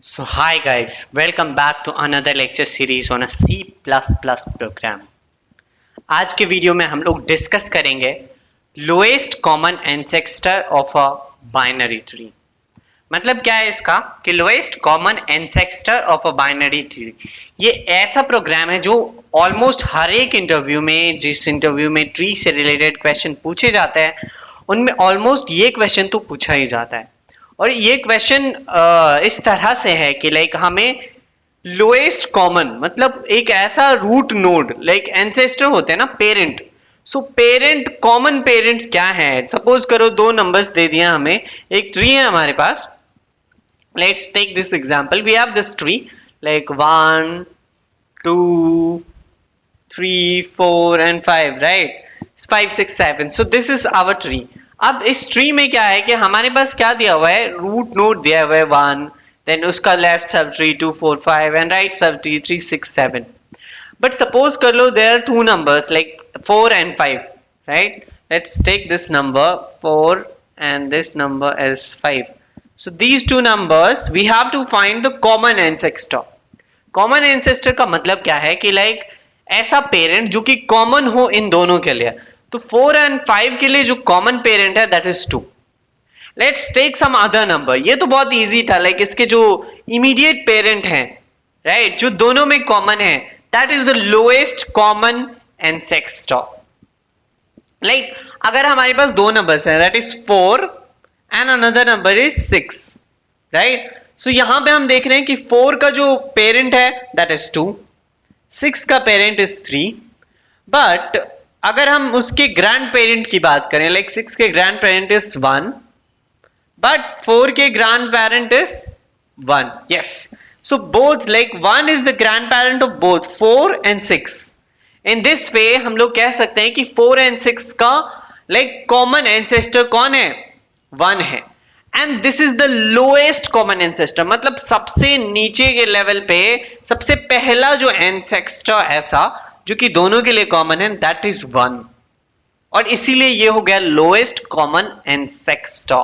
So hi guys, welcome back to another lecture series on a C++ program. आज के video में हम लोग डिस्कस करेंगे lowest common ancestor of a binary tree. मतलब क्या है इसका कि lowest common ancestor of a binary tree ये ऐसा प्रोग्राम है जो ऑलमोस्ट हर एक इंटरव्यू में, जिस इंटरव्यू में ट्री से रिलेटेड क्वेश्चन पूछे जाते हैं उनमें ऑलमोस्ट ये क्वेश्चन तो पूछा ही जाता है। और ये क्वेश्चन इस तरह से है कि लाइक हमें लोएस्ट कॉमन मतलब एक ऐसा रूट नोड लाइक एंसेस्टर होते हैं ना, parent. So parent, common parents क्या है? सपोज करो दो नंबर्स दे दिया हमें, एक ट्री है हमारे पास। Let's take this example, we have this tree like 1 2 3 4 and 5, right? 5 6 7। So this is our tree. अब इस ट्री में क्या है कि हमारे पास क्या दिया हुआ है, रूट नोड दिया हुआ है 1, देन उसका left subtree 2 4 5 and right subtree 3 6 7। But suppose कर लो there are two numbers like 4 and 5, right? Let's take this number 4 and this number is 5. So these two numbers we have to find the common ancestor. Common ancestor का मतलब क्या है कि like ऐसा parent जो कि कॉमन हो इन दोनों के लिए। तो 4 and 5 के लिए जो कॉमन पेरेंट है that is 2। Let's take some other number. ये तो बहुत इजी था, लाइक इसके जो इमीडिएट पेरेंट हैं, राइट, जो दोनों में कॉमन है, that is the lowest common ancestor. Like अगर हमारे पास दो नंबर्स हैं that is 4 and another number is 6, right? So यहां पे हम देख रहे हैं कि 4 का जो पेरेंट है दैट इज 2, 6 का पेरेंट इज 3। बट अगर हम उसके ग्रैंड पेरेंट की बात करें, लाइक 6 के ग्रैंड पेरेंट इज 1 बट 4 के grand parent is 1। Yes, so both like 1 is the grand parent of both 4 and 6। In this way हम लोग कह सकते हैं कि 4 and 6 का लाइक कॉमन एंसेस्टर कौन है? 1 है। And this is the lowest common ancestor, मतलब सबसे नीचे के लेवल पे सबसे पहला जो एंसेस्टर ऐसा जो कि दोनों के लिए कॉमन है दैट इज 1, और इसीलिए ये हो गया लोएस्ट कॉमन एंसेस्टर।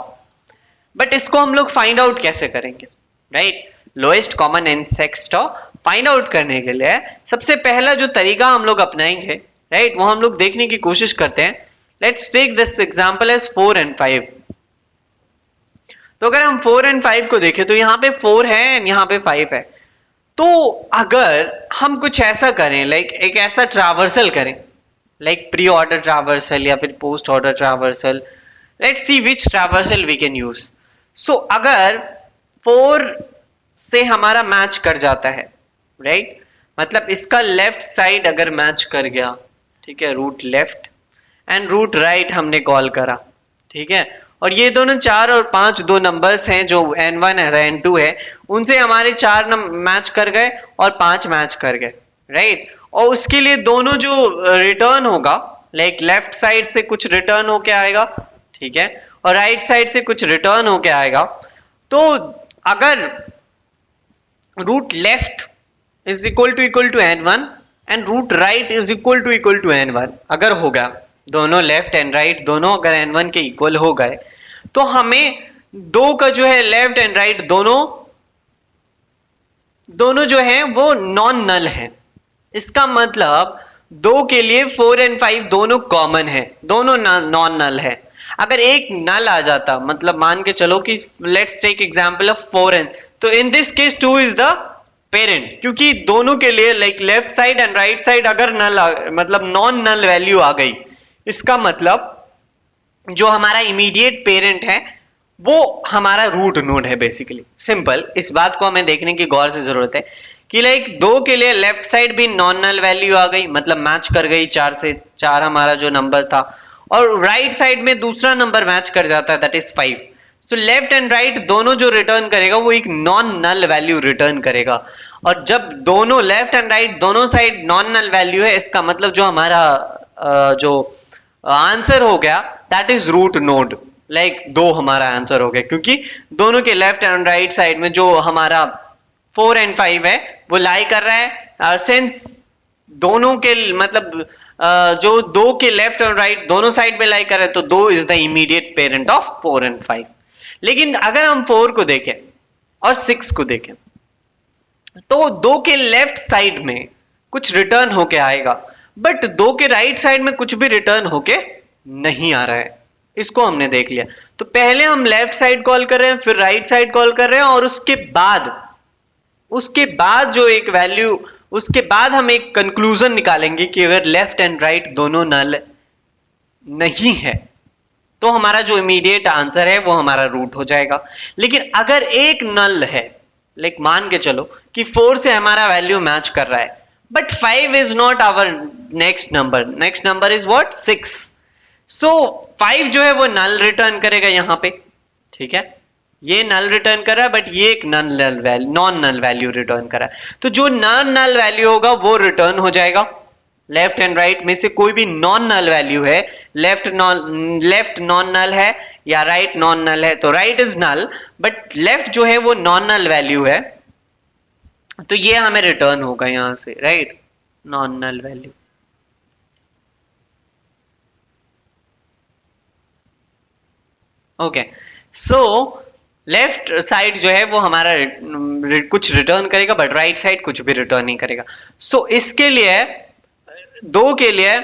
बट इसको हम लोग फाइंड आउट कैसे करेंगे, right? Lowest common ancestor find out करने के लिए सबसे पहला जो तरीका हम लोग अपनाएंगे, राइट, वो हम लोग देखने की कोशिश करते हैं। Let's take this example as 4 and 5। तो अगर हम 4 and 5 को देखें तो यहाँ पे 4 है एंड यहाँ पे 5 है। तो अगर हम कुछ ऐसा करें, लाइक एक ऐसा ट्रावर्सल करें, लाइक प्री ऑर्डर ट्रावर्सल या फिर post order traversal, let's see which traversal we can use. So अगर 4 से हमारा मैच कर जाता है, राइट, मतलब इसका लेफ्ट साइड अगर मैच कर गया, ठीक है, root left and root right हमने कॉल करा, ठीक है, और ये दोनों 4 और 5 दो नंबर्स हैं जो n1 है n2 है, उनसे हमारे 4 मैच कर गए और 5 मैच कर गए, राइट? और उसके लिए दोनों जो रिटर्न होगा, लाइक लेफ्ट साइड से कुछ रिटर्न होके आएगा, ठीक है, और राइट साइड से कुछ रिटर्न होके आएगा। तो अगर root left is equal to n1 and root right is equal to n1 अगर होगा, दोनों लेफ्ट एंड राइट दोनों अगर n1 के इक्वल हो गए, तो हमें दो का जो है लेफ्ट एंड राइट दोनों जो है वो नॉन नल है। इसका मतलब 2 के लिए 4 and 5 दोनों कॉमन है, दोनों नॉन नल है। अगर एक नल आ जाता, मतलब मान के चलो कि let's take example of 4n, तो in this case 2 is the parent, क्योंकि दोनों के लिए like left side and right side अगर मतलब नॉन नल वैल्यू आ गई, इसका मतलब जो हमारा इमीडिएट पेरेंट है वो हमारा रूट नोड है बेसिकली। सिंपल, इस बात को हमें देखने की गौर से जरूरत है कि लाइक 2 के लिए लेफ्ट साइड भी नॉन नल वैल्यू आ गई, मतलब मैच कर गई 4 से 4 हमारा जो नंबर था, और राइट साइड में दूसरा नंबर मैच कर जाता है दैट इज 5। तो लेफ्ट एंड राइट दोनों जो रिटर्न करेगा वो एक नॉन नल वैल्यू रिटर्न करेगा, और जब दोनों लेफ्ट एंड राइट दोनों साइड नॉन नल वैल्यू है, इसका मतलब जो हमारा जो आंसर हो गया that is root node. Like 2 हमारा आंसर हो गया, क्योंकि दोनों के लेफ्ट एंड राइट साइड में जो हमारा 4 and 5 है वो लाई कर रहा है। सिंस दोनों के मतलब जो 2 के लेफ्ट और राइट दोनों साइड में लाई कर रहे हैं, तो 2 is the immediate parent of 4 and 5। लेकिन अगर हम 4 को देखें और 6 को देखें, तो 2 के लेफ्ट साइड में कुछ रिटर्न होके आएगा, बट 2 के राइट साइड में कुछ भी रिटर्न होके नहीं आ रहा है। इसको हमने देख लिया। तो पहले हम लेफ्ट साइड कॉल कर रहे हैं, फिर राइट साइड कॉल कर रहे हैं, और उसके बाद जो एक वैल्यू, उसके बाद हम एक कंक्लूजन निकालेंगे कि अगर लेफ्ट एंड राइट दोनों नल नहीं है तो हमारा जो इमीडिएट आंसर है वो हमारा रूट हो जाएगा। लेकिन अगर एक नल है, लाइक मान के चलो कि 4 से हमारा वैल्यू मैच कर रहा है, but 5 is not our next number is what 6। So 5 जो है वो नल रिटर्न करेगा यहां पे, ठीक है, ये नल रिटर्न कर रहा है, बट ये एक नॉन नल वैल्यू रिटर्न कर रहा है। तो जो नॉन नल वैल्यू होगा वो रिटर्न हो जाएगा। लेफ्ट एंड राइट में से कोई भी नॉन नल वैल्यू है, लेफ्ट नॉन नल है या राइट नॉन नल है, तो right is null, but left जो है वो नॉन नल वैल्यू है, तो ये हमें रिटर्न होगा यहां से, right, non null value. Okay, so left side जो है वो हमारा कुछ रिटर्न करेगा, बट राइट साइड कुछ भी रिटर्न नहीं करेगा। सो इसके लिए 2 के लिए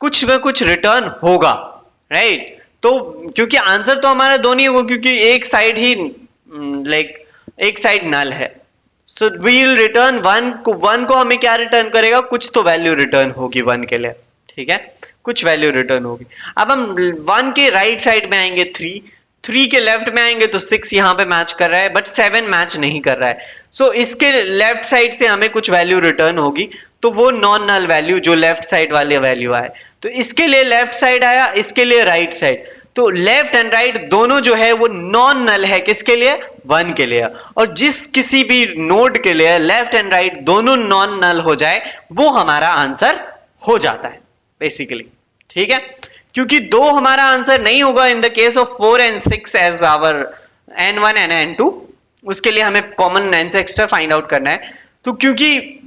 कुछ न कुछ रिटर्न होगा, राइट। तो क्योंकि आंसर तो हमारा 2 नहीं होगा, क्योंकि एक साइड ही एक साइड नल है। सो वी विल रिटर्न 1 को हमें क्या रिटर्न करेगा, कुछ तो वैल्यू रिटर्न होगी 1 के लिए, ठीक है, कुछ वैल्यू रिटर्न होगी। अब हम 1 के राइट साइड में आएंगे, 3 के लेफ्ट में आएंगे तो 6 यहां पे मैच कर रहा है, बट 7 मैच नहीं कर रहा है। सो इसके लेफ्ट साइड से हमें कुछ वैल्यू रिटर्न होगी, तो वो नॉन नल वैल्यू जो लेफ्ट साइड वाले वैल्यू आए, तो इसके लिए लेफ्ट साइड आया, इसके लिए राइट साइड। तो लेफ्ट एंड राइट दोनों जो है वो नॉन नल है, किसके लिए, 1 के लिए। और जिस किसी भी नोड के लिए लेफ्ट एंड राइट दोनों नॉन नल हो जाए, वो हमारा आंसर हो जाता है बेसिकली, ठीक है। क्योंकि 2 हमारा आंसर नहीं होगा in the case of 4 and 6 as our n1 and n2, उसके लिए हमें कॉमन एंसेस्टर फाइंड आउट करना है। तो क्योंकि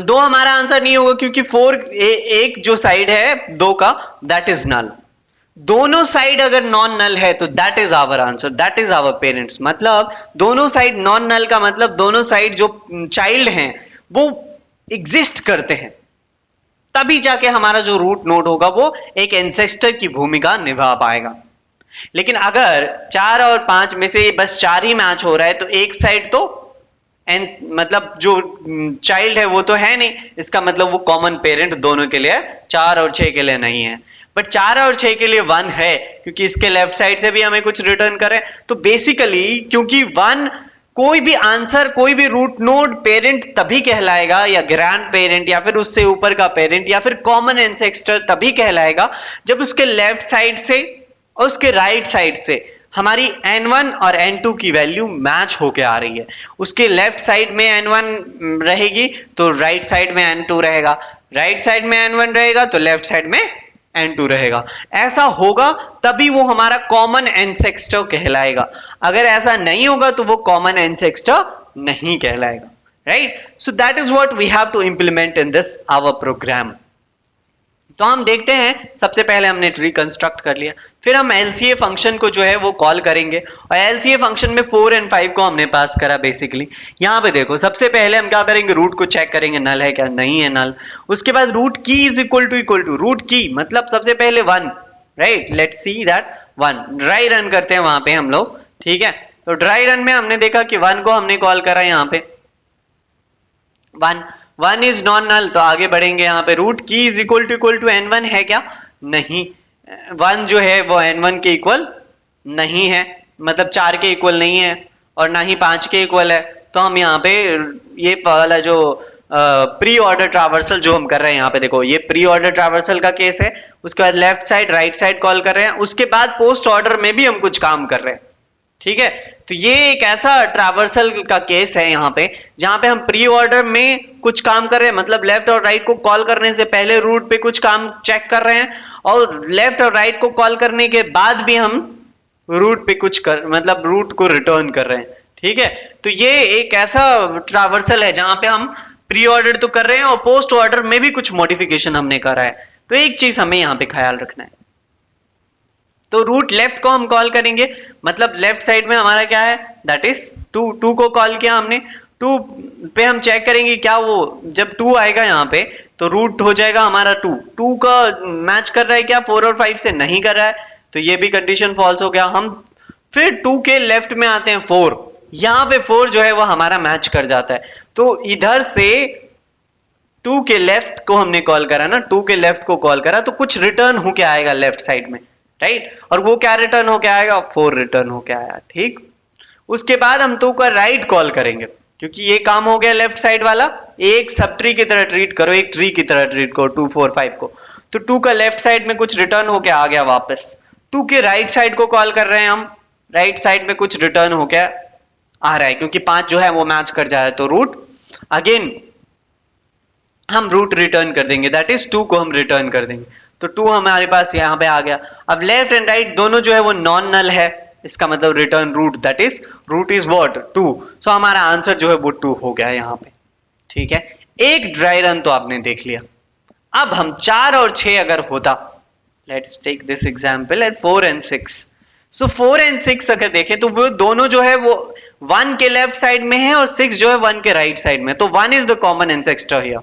2 हमारा आंसर नहीं होगा, क्योंकि 4 एक जो साइड है 2 का, दैट इज नल। दोनों साइड अगर नॉन नल है तो that is our answer, that is our parents. मतलब दोनों साइड नॉन नल का मतलब दोनों साइड जो चाइल्ड हैं वो एग्जिस्ट करते हैं, तभी जाके हमारा जो रूट नोड होगा वो एक एंसेस्टर की भूमिका निभा पाएगा। लेकिन अगर 4 और 5 में से बस 4 ही मैच हो रहा है, तो एक साइड तो मतलब जो चाइल्ड है वो तो है नहीं, इसका मतलब वो कॉमन पेरेंट दोनों के लिए 4 और 6 के लिए नहीं है। बट 4 और 6 के लिए 1 है, क्योंकि इसके लेफ्ट साइड से भी हमें कुछ रिटर्न करें। तो बेसिकली क्योंकि 1 कोई भी आंसर, कोई भी रूट नोड पेरेंट तभी कहलाएगा, या ग्रैंड पेरेंट, या फिर उससे ऊपर का पेरेंट, या फिर कॉमन एंसेस्टर तभी कहलाएगा जब उसके लेफ्ट साइड से और उसके राइट साइड से हमारी n1 और n2 की वैल्यू मैच होके आ रही है। उसके लेफ्ट साइड में n1 रहेगी तो राइट साइड में n2 रहेगा, राइट साइड में n1 रहेगा तो लेफ्ट साइड में n2 रहेगा। ऐसा होगा तभी वो हमारा कॉमन एंसेस्टर कहलाएगा। अगर ऐसा नहीं होगा तो वो कॉमन एंसेस्टर नहीं कहलाएगा, राइट। So that is what we have to implement in this our program. तो हम देखते हैं, सबसे पहले हमने ट्री कंस्ट्रक्ट कर लिया, फिर हम LCA फंक्शन को जो है वो कॉल करेंगे, और LCA फंक्शन में 4 और 5 को हमने पास करा बेसिकली। यहाँ पे देखो, सबसे पहले हम क्या करेंगे, रूट को चेक करेंगे, नल है क्या, नहीं है नल। उसके बाद रूट की इज इक्वल टू रूट की मतलब सबसे पहले 1, right, let's see that 1। Dry run करते हैं वहां पे हम लोग, ठीक है। तो ड्राई रन में हमने देखा कि 1 को हमने कॉल करा, यहाँ पे 1 इज नॉन नल, तो आगे बढ़ेंगे। यहाँ पे रूट की इज इक्वल टू n1 है क्या, नहीं, 1 जो है वो n1 के इक्वल नहीं है, मतलब 4 के इक्वल नहीं है, और ना ही 5 के इक्वल है। तो हम यहाँ पे ये वाला जो प्री ऑर्डर ट्रावर्सल जो हम कर रहे हैं, यहाँ पे देखो ये प्री ऑर्डर ट्रावर्सल का केस है। उसके बाद left side right side call कर रहे हैं, उसके बाद पोस्ट ऑर्डर में भी हम कुछ काम कर रहे हैं, ठीक है। तो ये एक ऐसा ट्रावर्सल का केस है यहाँ पे, जहां पे हम प्री ऑर्डर में कुछ काम कर रहे हैं, मतलब लेफ्ट और राइट को कॉल करने से पहले रूट पे कुछ काम चेक कर रहे हैं, और लेफ्ट और राइट को कॉल करने के बाद भी हम रूट पे कुछ मतलब रूट को रिटर्न कर रहे हैं, ठीक है। तो ये एक ऐसा ट्रावर्सल है जहां पे हम प्री ऑर्डर तो कर रहे हैं और पोस्ट ऑर्डर में भी कुछ मॉडिफिकेशन हमने करा है। तो एक चीज हमें यहाँ पे ख्याल रखना है, तो रूट लेफ्ट को हम कॉल करेंगे, मतलब लेफ्ट साइड में हमारा क्या है, दैट इज 2 को कॉल किया हमने, 2 पे हम चेक करेंगे क्या वो जब 2 आएगा यहाँ पे तो रूट हो जाएगा हमारा 2 का मैच कर रहा है क्या 4 और 5 से, नहीं कर रहा है, तो ये भी कंडीशन फॉल्स हो गया। हम फिर 2 के लेफ्ट में आते हैं 4, यहाँ पे 4 जो है वो हमारा मैच कर जाता है, तो इधर से 2 के लेफ्ट को हमने कॉल करा ना, 2 के लेफ्ट को कॉल करा तो कुछ रिटर्न होके आएगा लेफ्ट साइड में, राइट, और वो क्या रिटर्न होके आएगा, 4 रिटर्न होके आया, ठीक। उसके बाद हम 2 का राइट कॉल करेंगे, क्योंकि ये काम हो गया लेफ्ट साइड वाला, एक सब ट्री की तरह ट्रीट करो, एक ट्री की तरह ट्रीट करो 2 4 5 को, तो 2 का लेफ्ट साइड में कुछ रिटर्न होके आ गया वापस। 2 के राइट साइड को कॉल कर रहे हैं हम, राइट साइड में कुछ रिटर्न होके आ रहा है, क्योंकि 5 जो है वो मैच कर जा रहा है, तो रूट अगेन हम रूट रिटर्न कर देंगे, दैट इज 2 को हम रिटर्न कर देंगे, तो 2 हमारे पास यहाँ पे आ गया। अब लेफ्ट एंड राइट दोनों जो है वो नॉन नल है, इसका मतलब return root, that is root is what 2, so हमारा आंसर जो है वो 2 हो गया यहाँ पे, ठीक है। एक ड्राई रन तो आपने देख लिया। अब हम 4 और 6 अगर होता, let's take this example at 4 and 6, सो 4 and 6 अगर देखें तो वो दोनों जो है वो 1 के लेफ्ट साइड में है और 6 जो है 1 के राइट साइड में, तो 1 is the common ancestor here,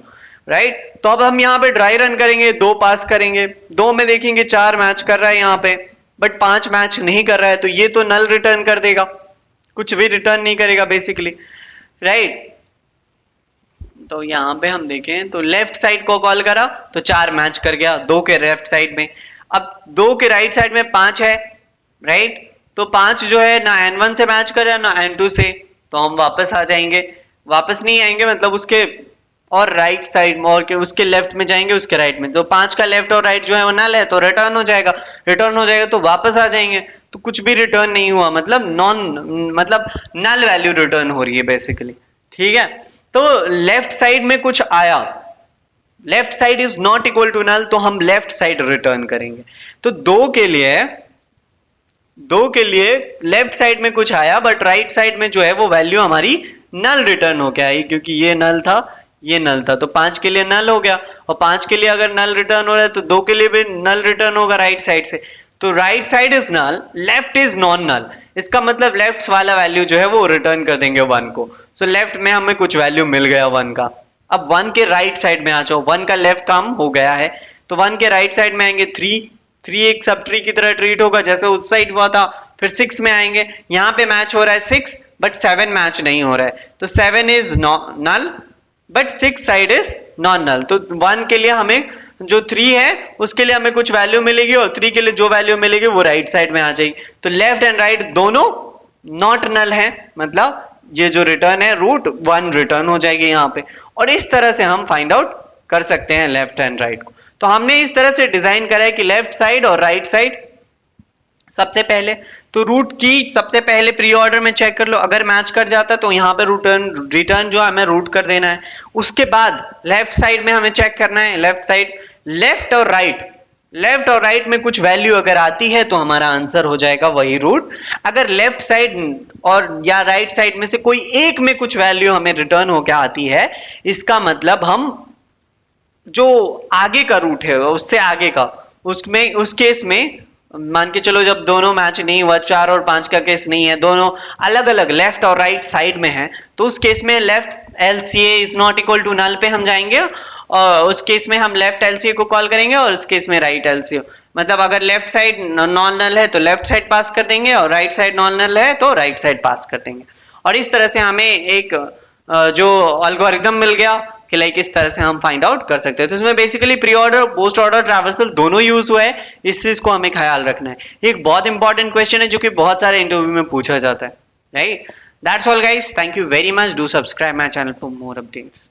right. तो अब हम यहाँ पे ड्राई रन करेंगे, 2 पास करेंगे, 2 में देखेंगे 4 मैच कर रहा है यहाँ पे, बट 5 मैच नहीं कर रहा है, तो ये तो नल रिटर्न कर देगा, कुछ भी रिटर्न नहीं करेगा बेसिकली, राइट। तो यहाँ पे हम देखें तो लेफ्ट साइड को कॉल करा तो 4 मैच कर गया 2 के लेफ्ट साइड में। अब 2 के राइट साइड में 5 है, राइट, तो 5 जो है ना n1 से मैच कर रहा है ना n2 से, तो हम वापस आ जाएंगे, वापस नहीं आएंगे मतलब उसके और राइट साइड में और के उसके लेफ्ट में जाएंगे, उसके राइट में, तो 5 का लेफ्ट और राइट जो है वो नल है, तो रिटर्न हो जाएगा, रिटर्न हो जाएगा तो वापस आ जाएंगे, तो कुछ भी रिटर्न नहीं हुआ, मतलब मतलब नल वैल्यू रिटर्न हो रही है बेसिकली, ठीक है। तो लेफ्ट साइड में कुछ आया, left side is not equal to null, तो हम लेफ्ट साइड रिटर्न करेंगे। तो 2 के लिए लेफ्ट साइड में कुछ आया बट राइट साइड में जो है वो वैल्यू हमारी नल रिटर्न हो गया, क्योंकि ये नल था ये नल था, तो 5 के लिए नल हो गया, और 5 के लिए अगर नल रिटर्न हो रहा है तो 2 के लिए भी नल रिटर्न होगा राइट साइड से, तो right side is null, left is non null, इसका मतलब लेफ्ट वाला वैल्यू जो है वो रिटर्न कर देंगे 1 को, सो लेफ्ट में हमें कुछ वैल्यू मिल गया 1 का। अब 1 के राइट साइड में आ जाओ, 1 का लेफ्ट काम हो गया है, तो 1 के राइट साइड में आएंगे 3 एक सब ट्री की तरह ट्रीट होगा जैसे उस साइड हुआ था, फिर 6 में आएंगे, यहाँ पे मैच हो रहा है 6 बट 7 मैच नहीं हो रहा है, तो 7 is null but 6 side is non null, तो 1 के लिए हमें जो 3 है उसके लिए हमें कुछ वैल्यू मिलेगी और 3 के लिए जो वैल्यू मिलेगी वो राइट साइड में आ जाएगी, तो लेफ्ट एंड राइट दोनों नॉट नल है, मतलब ये जो रिटर्न है रूट 1 रिटर्न हो जाएगी यहाँ पे, और इस तरह से हम फाइंड आउट कर सकते हैं लेफ्ट एंड राइट को। तो हमने इस तरह से डिजाइन करा है कि लेफ्ट साइड और राइट साइड, सबसे पहले तो रूट की सबसे पहले प्री ऑर्डर में चेक कर लो, अगर मैच कर जाता है तो यहाँ पे रिटर्न जो है हमें रूट कर देना है। उसके बाद लेफ्ट साइड में हमें चेक करना है, लेफ्ट साइड, लेफ्ट और राइट में कुछ वैल्यू अगर आती है तो हमारा आंसर हो जाएगा वही रूट। अगर लेफ्ट साइड और या राइट साइड में से कोई एक में कुछ वैल्यू हमें रिटर्न होकर आती है, इसका मतलब हम जो आगे का रूट है उससे आगे का, उसमें उस केस में मान के चलो जब दोनों मैच नहीं हुआ, 4 और 5 का केस नहीं है, दोनों अलग अलग लेफ्ट और राइट साइड में है, तो उस केस में left LCA is not equal to null पे हम जाएंगे, और उस केस में हम लेफ्ट LCA को कॉल करेंगे और उस केस में राइट LCA, मतलब अगर लेफ्ट साइड नॉन नल है तो लेफ्ट साइड पास कर देंगे और राइट साइड नॉन नल है तो राइट साइड पास कर देंगे। और इस तरह से हमें एक जो एल्गोरिथम मिल गया कि लाइक इस तरह से हम फाइंड आउट कर सकते हैं। तो इसमें बेसिकली प्री ऑर्डर और पोस्ट ऑर्डर ट्रैवर्सल दोनों यूज हुआ है, इस चीज को हमें ख्याल रखना है। एक बहुत इंपॉर्टेंट क्वेश्चन है जो कि बहुत सारे इंटरव्यू में पूछा जाता है, right. That's all guys, thank you very much, do subscribe my channel for more updates.